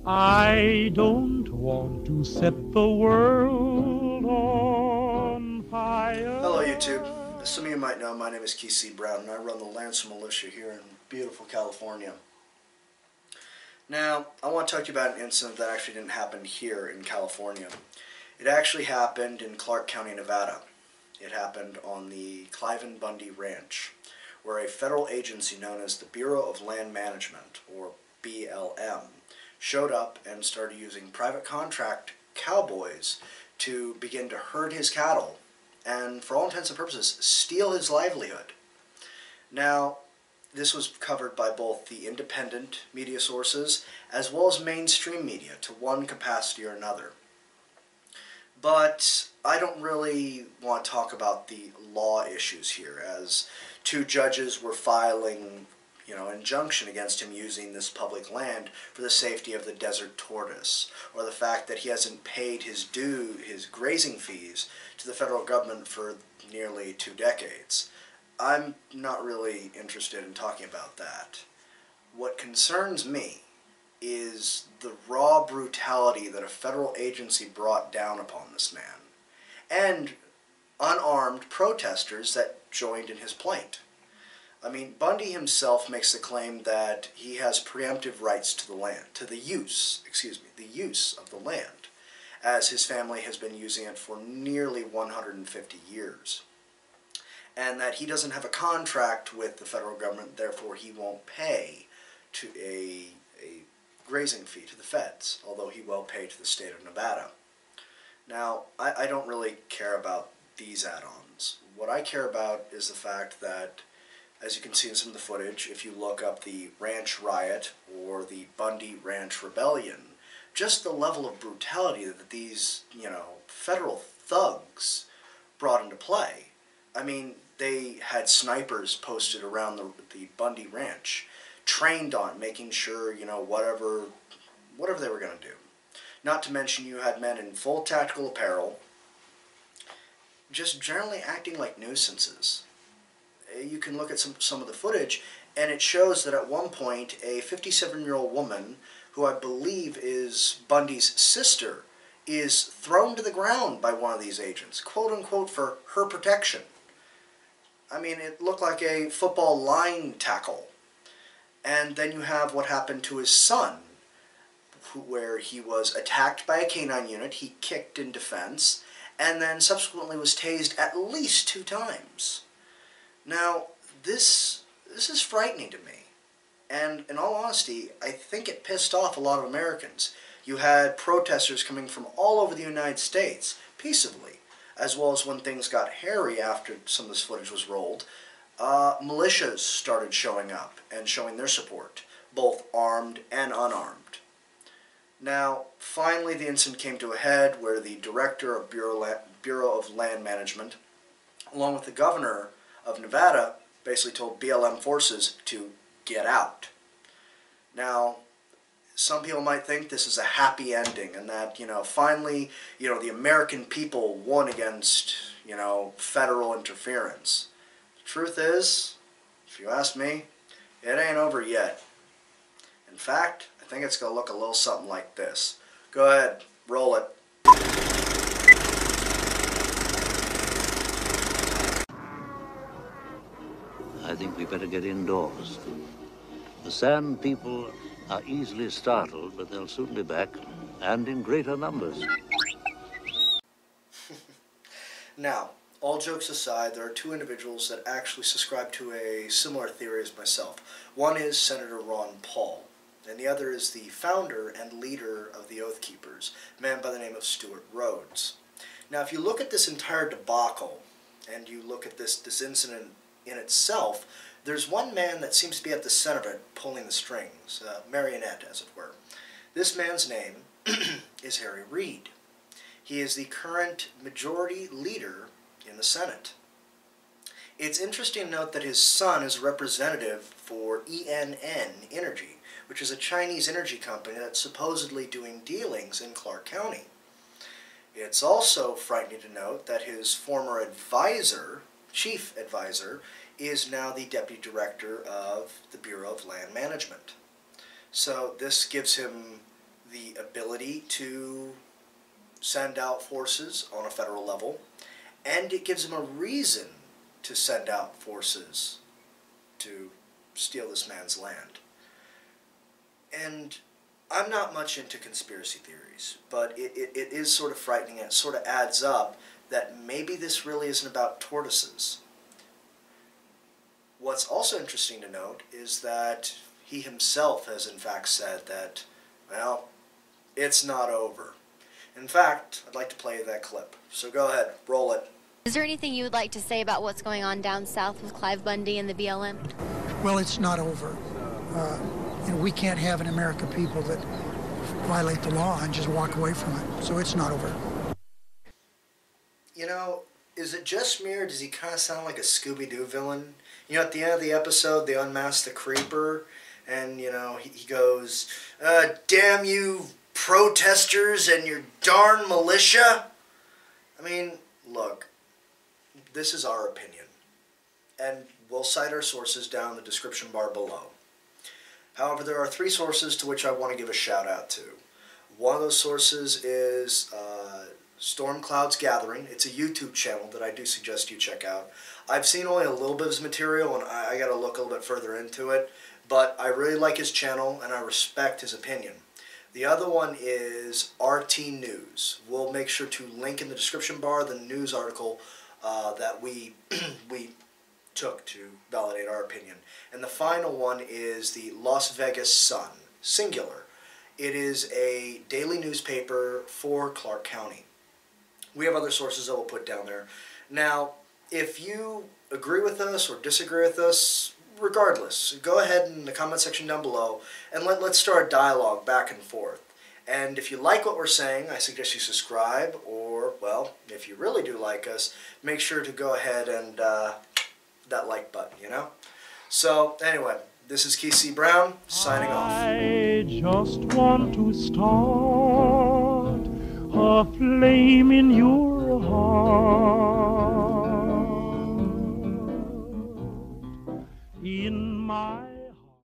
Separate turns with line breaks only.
I don't want to set the world on fire.
Hello YouTube. As some of you might know, my name is C. Brown and I run the L.A.N.C.E.R Militia here in beautiful California. Now, I want to talk to you about an incident that actually didn't happen here in California. It actually happened in Clark County, Nevada. It happened on the Bundy Ranch, where a federal agency known as the Bureau of Land Management, or BLM, showed up and started using private contract cowboys to begin to herd his cattle and, for all intents and purposes, steal his livelihood. Now, this was covered by both the independent media sources as well as mainstream media to one capacity or another. But I don't really want to talk about the law issues here, as two judges were filing injunction against him using this public land for the safety of the desert tortoise, or the fact that he hasn't paid his grazing fees to the federal government for nearly 2 decades. I'm not really interested in talking about that. What concerns me is the raw brutality that a federal agency brought down upon this man, and unarmed protesters that joined in his plight. I mean, Bundy himself makes the claim that he has preemptive rights to the land, the use of the land, as his family has been using it for nearly 150 years. And that he doesn't have a contract with the federal government, therefore he won't pay to a grazing fee to the feds, although he will pay to the state of Nevada. Now, I don't really care about these add-ons. What I care about is the fact that, as you can see in some of the footage, if you look up the ranch riot or the Bundy Ranch rebellion, just the level of brutality that these, federal thugs brought into play. I mean, they had snipers posted around the Bundy Ranch, trained on making sure, whatever they were going to do. Not to mention you had men in full tactical apparel, just generally acting like nuisances. You can look at some of the footage, and it shows that at one point a 57-year-old woman, who I believe is Bundy's sister, is thrown to the ground by one of these agents, quote-unquote, for her protection. I mean, it looked like a football line tackle. And then you have what happened to his son, where he was attacked by a canine unit, he kicked in defense, and then subsequently was tased at least 2 times. Now, this is frightening to me. And in all honesty, I think it pissed off a lot of Americans. You had protesters coming from all over the United States, peaceably, as well as when things got hairy after some of this footage was rolled. Militias started showing up and showing their support, both armed and unarmed. Now, finally the incident came to a head where the director of Bureau of Land Management, along with the governor of Nevada, basically told BLM forces to get out. Now, some people might think this is a happy ending and that, finally, the American people won against, federal interference. The truth is, if you ask me, it ain't over yet. In fact, I think it's going to look a little something like this. Go ahead, roll it.
I think we better get indoors. The Sand people are easily startled, but they'll soon be back, and in greater numbers.
Now, all jokes aside, there are 2 individuals that actually subscribe to a similar theory as myself. One is Senator Ron Paul, and the other is the founder and leader of the Oath Keepers, a man by the name of Stewart Rhodes. Now, if you look at this entire debacle, and you look at this incident in itself, there's one man that seems to be at the center of it, pulling the strings, marionette, as it were. This man's name is Harry Reid. He is the current majority leader in the Senate. It's interesting to note that his son is a representative for ENN Energy, which is a Chinese energy company that's supposedly doing dealings in Clark County. It's also frightening to note that his former advisor, chief advisor, is now the deputy director of the Bureau of Land Management. So this gives him the ability to send out forces on a federal level, and it gives him a reason to send out forces to steal this man's land. And I'm not much into conspiracy theories, but it is sort of frightening, and it sort of adds up that maybe this really isn't about tortoises. What's also interesting to note is that he himself has in fact said that, well, it's not over. In fact, I'd like to play that clip. So go ahead, roll it.
Is there anything you would like to say about what's going on down south with Clive Bundy and the BLM?
Well, it's not over. We can't have an American people that violate the law and just walk away from it. So it's not over.
You know, is it just me, or does he kind of sound like a Scooby-Doo villain? You know, at the end of the episode, they unmask the creeper, and, you know, he goes, damn you protesters and your darn militia. I mean, look, this is our opinion, and we'll cite our sources down in the description bar below. However, there are 3 sources to which I want to give a shout out to. One of those sources is StormCloudsGathering. It's a YouTube channel that I do suggest you check out. I've seen only a little bit of his material, and I got to look a little bit further into it, but I really like his channel, and I respect his opinion. The other one is RT News. We'll make sure to link in the description bar the news article that we took to validate our opinion. And the final one is the Las Vegas Sun, singular. It is a daily newspaper for Clark County. We have other sources that we'll put down there. Now, if you agree with us or disagree with us, regardless, go ahead in the comment section down below and let's start a dialogue back and forth. And if you like what we're saying, I suggest you subscribe, or, well, if you really do like us, make sure to go ahead and that like button, you know? So, anyway, this is Keith C. Brown, signing off.
I just want to start a flame in your heart.